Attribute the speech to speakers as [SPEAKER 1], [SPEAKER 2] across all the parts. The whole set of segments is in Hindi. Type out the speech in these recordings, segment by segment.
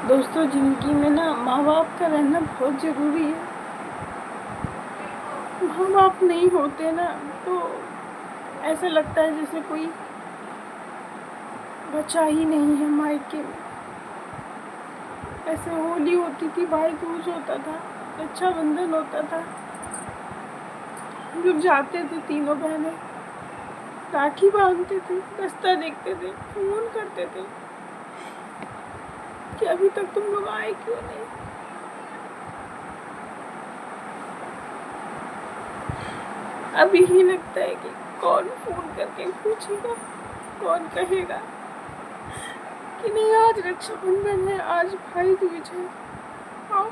[SPEAKER 1] दोस्तों, ज़िंदगी में ना माँ बाप का रहना बहुत ज़रूरी है। माँ बाप नहीं होते ना तो ऐसा लगता है जैसे कोई बचा ही नहीं है मायके में। ऐसे होली होती थी, भाई दूज होता था, रक्षाबंधन होता था, हम लोग जाते थे तीनों बहनें, राखी बांधते थे, रास्ता देखते थे, फोन करते थे कि अभी तक तुम लोग आए क्यों नहीं। अब यही लगता है कि कौन फोन करके पूछेगा, कौन कहेगा कि नहीं आज रक्षाबंधन है, आज भाई दूज है, आओ।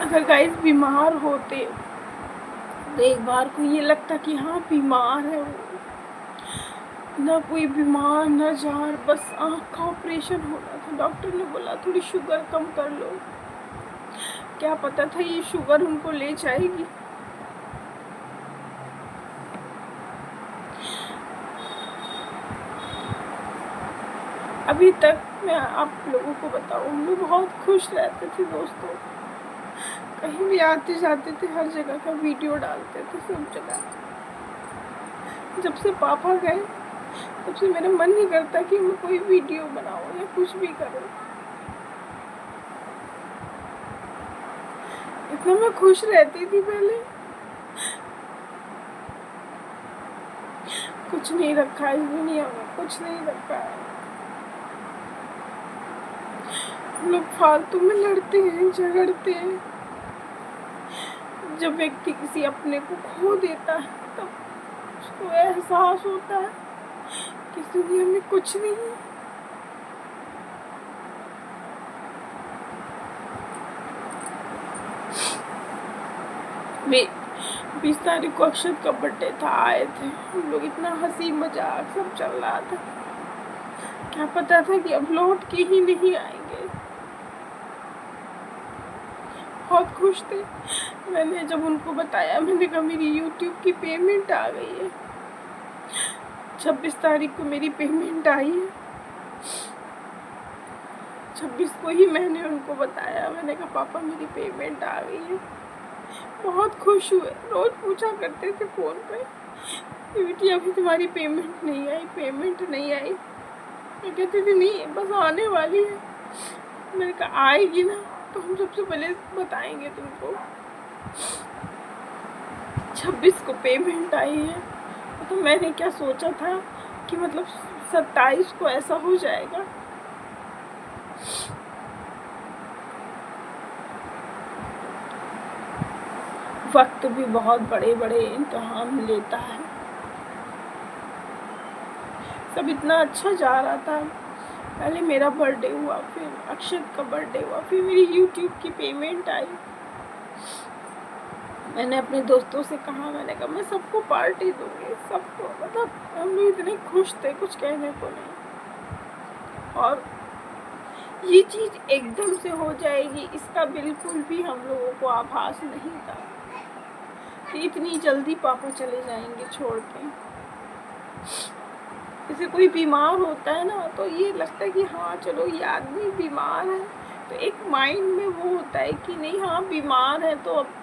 [SPEAKER 1] अगर गाइस बीमार होते तो एक बार को ये लगता कि हाँ बीमार है वो, ना कोई बीमार ना जार, बस आँख का ऑपरेशन होना था। डॉक्टर ने बोला थोड़ी शुगर कम कर लो। क्या पता था ये शुगर उनको ले जाएगी। अभी तक मैं आप लोगों को बताऊँ, हम लोग बहुत खुश रहते थे दोस्तों। कहीं भी आते जाते थे, हर जगह का वीडियो डालते थे, सब जगह। जब से पापा गए तब से मेरा मन नहीं करता कि मैं कोई वीडियो बनाऊँ या कुछ भी करूँ। इतना मैं खुश रहती थी पहले। कुछ नहीं रखा इस दुनिया में, कुछ नहीं रखा है। हम लोग फालतू में लड़ते हैं, झगड़ते हैं। जब व्यक्ति किसी अपने को खो देता है तब उसको एहसास होता है कि इस दुनिया में कुछ नहीं है। वे 20 तारीख को अक्षत का बर्थडे था, आए थे हम लोग, इतना हंसी मजाक सब चल रहा था। क्या पता था कि अब लौट के ही नहीं आएंगे। बहुत खुश थे। मैंने जब उनको बताया, मैंने कहा मेरी YouTube की पेमेंट आ गई है। 26 तारीख को मेरी पेमेंट आई है। 26 को ही मैंने उनको बताया, मैंने कहा पापा मेरी पेमेंट आ गई है। बहुत खुश हुए। रोज पूछा करते थे फ़ोन पे, बेटी अभी तुम्हारी पेमेंट नहीं आई, पेमेंट नहीं आई। मैं कहती थी नहीं बस आने वाली है। मैंने कहा आएगी ना तो हम सबसे पहले बताएंगे तुमको। 26 को पेमेंट आई है। तो मैंने क्या सोचा था कि मतलब 27 को ऐसा हो जाएगा। वक्त भी बहुत बड़े बड़े इम्तिहान लेता है। सब इतना अच्छा जा रहा था। पहले मेरा बर्थडे हुआ, फिर अक्षत का बर्थडे हुआ, फिर मेरी YouTube की पेमेंट आई। मैंने अपने दोस्तों से कहा, मैंने कहा मैं सबको पार्टी दूंगी, सबको। मतलब हम लोग इतने खुश थे, कुछ कहने को नहीं। और ये चीज़ एकदम से हो जाएगी इसका बिल्कुल भी हम लोगों को आभास नहीं था कि इतनी जल्दी पापा चले जाएंगे छोड़ के। जैसे कोई बीमार होता है ना तो ये लगता है कि हाँ चलो ये आदमी बीमार है, तो एक माइंड में वो होता है कि नहीं हाँ बीमार है तो अब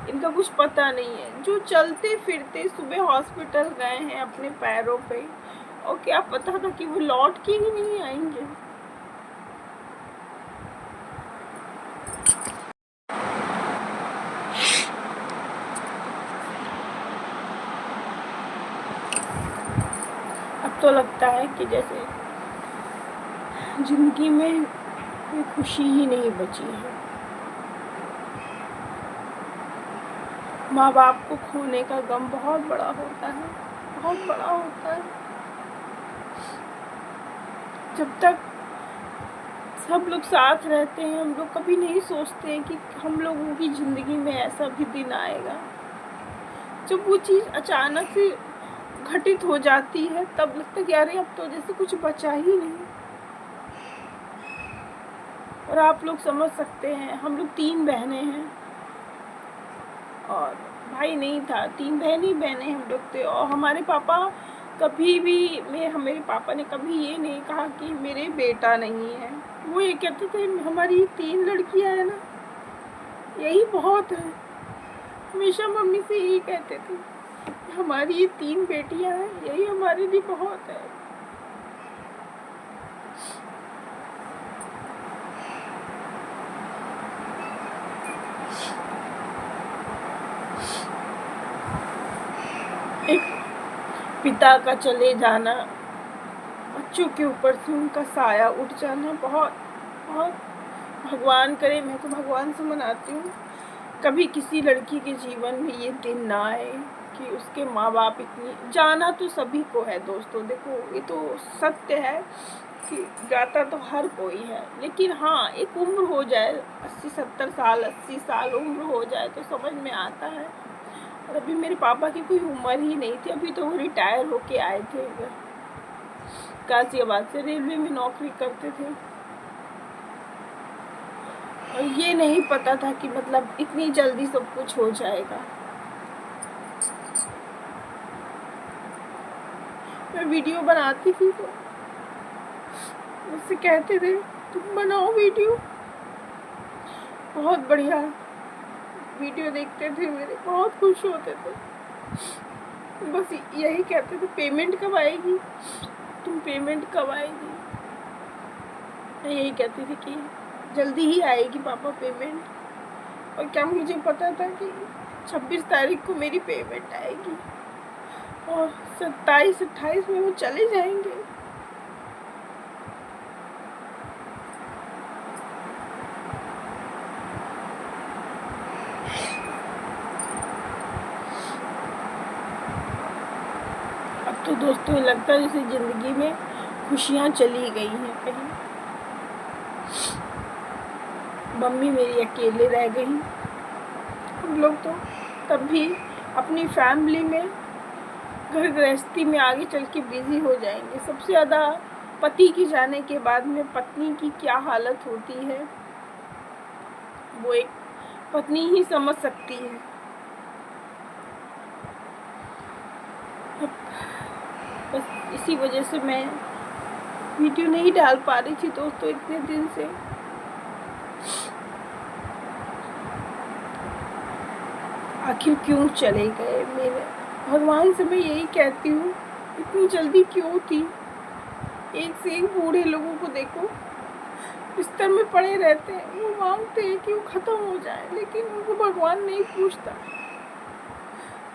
[SPEAKER 1] इनका कुछ पता नहीं है। जो चलते फिरते सुबह हॉस्पिटल गए हैं अपने पैरों पे, और क्या पता था कि वो लौट के ही नहीं आएंगे। अब तो लगता है कि जैसे जिंदगी में कोई खुशी ही नहीं बची है। माँ बाप को खोने का गम बहुत बड़ा होता है, बहुत बड़ा होता है। जब तक सब लोग साथ रहते हैं हम लोग कभी नहीं सोचते हैं कि हम लोगों की ज़िंदगी में ऐसा भी दिन आएगा। जब वो चीज़ अचानक से घटित हो जाती है तब लगता है कि अरे अब तो जैसे कुछ बचा ही नहीं। और आप लोग समझ सकते हैं, हम लोग 3 बहनें हैं और भाई नहीं था, 3 बहनें हम लोग थे। और हमारे पापा कभी भी मेरे पापा ने कभी ये नहीं कहा कि मेरे बेटा नहीं है। वो ये कहते थे हमारी 3 लड़कियां हैं ना, यही बहुत है। हमेशा मम्मी से यही कहते थे, हमारी ये 3 बेटियां हैं, यही हमारे लिए बहुत है। एक पिता का चले जाना, बच्चों के ऊपर से उनका साया उठ जाना, बहुत बहुत भगवान करे, मैं तो भगवान से मनाती हूँ कभी किसी लड़की के जीवन में ये दिन ना आए कि उसके माँ बाप इतनी, जाना तो सभी को है दोस्तों, देखो ये तो सत्य है कि जाता तो हर कोई है, लेकिन हाँ एक उम्र हो जाए, 80-70 साल 80 साल उम्र हो जाए तो समझ में आता है। और अभी मेरे पापा की कोई उम्र ही नहीं थी, अभी तो वो रिटायर होके आए थे इधर गाजियाबाद से, रेलवे में नौकरी करते थे। और ये नहीं पता था कि मतलब इतनी जल्दी सब कुछ हो जाएगा। मैं वीडियो बनाती थी तो मुझसे कहते थे तुम बनाओ वीडियो, बहुत बढ़िया वीडियो देखते थे मेरे, बहुत खुश होते थे। बस यही कहते थे पेमेंट कब आएगी, तुम पेमेंट कब आएगी। मैं यही कहती थी कि जल्दी ही आएगी पापा पेमेंट। और क्या मुझे पता था कि 26 तारीख को मेरी पेमेंट आएगी और 27-28 में वो चले जाएंगे। अब तो दोस्तों लगता है जैसे ज़िंदगी में खुशियाँ चली गई हैं कहीं। मम्मी मेरी अकेले रह गई। हम लोग तो तब भी अपनी फैमिली में, घर गृहस्थी में आगे चल के बिजी हो जाएंगे। सबसे ज़्यादा पति के जाने के बाद में पत्नी की क्या हालत होती है वो एक पत्नी ही समझ सकती है। बस इसी वजह से मैं वीडियो नहीं डाल पा रही थी दोस्तों इतने दिन से। आखिर क्यों चले गए मेरे, भगवान से मैं यही कहती हूँ इतनी जल्दी क्यों थी। एक से एक बूढ़े लोगों को देखो बिस्तर में पड़े रहते हैं, वो मांगते हैं कि वो ख़त्म हो जाए, लेकिन उनको भगवान नहीं पूछता।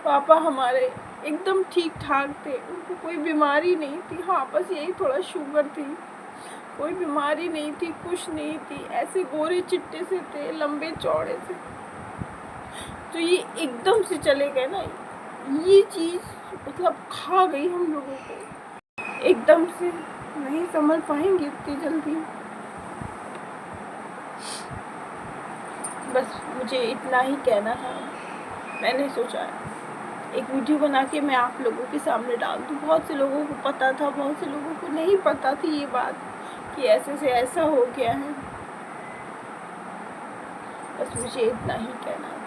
[SPEAKER 1] पापा हमारे एकदम ठीक ठाक थे, उनको कोई बीमारी नहीं थी। हाँ बस यही थोड़ा शुगर थी, कोई बीमारी नहीं थी, कुछ नहीं थी। ऐसे गोरे चिट्टे से थे, लंबे चौड़े से। तो ये एकदम से चले गए ना, ये चीज़ मतलब खा गई हम लोगों को। एकदम से नहीं संभल पाएंगे इतनी जल्दी। बस मुझे इतना ही कहना था। मैंने सोचा एक वीडियो बना के मैं आप लोगों के सामने डाल दूँ। बहुत से लोगों को पता था, बहुत से लोगों को नहीं पता थी ये बात कि ऐसे से ऐसा हो गया है। बस मुझे इतना ही कहना था।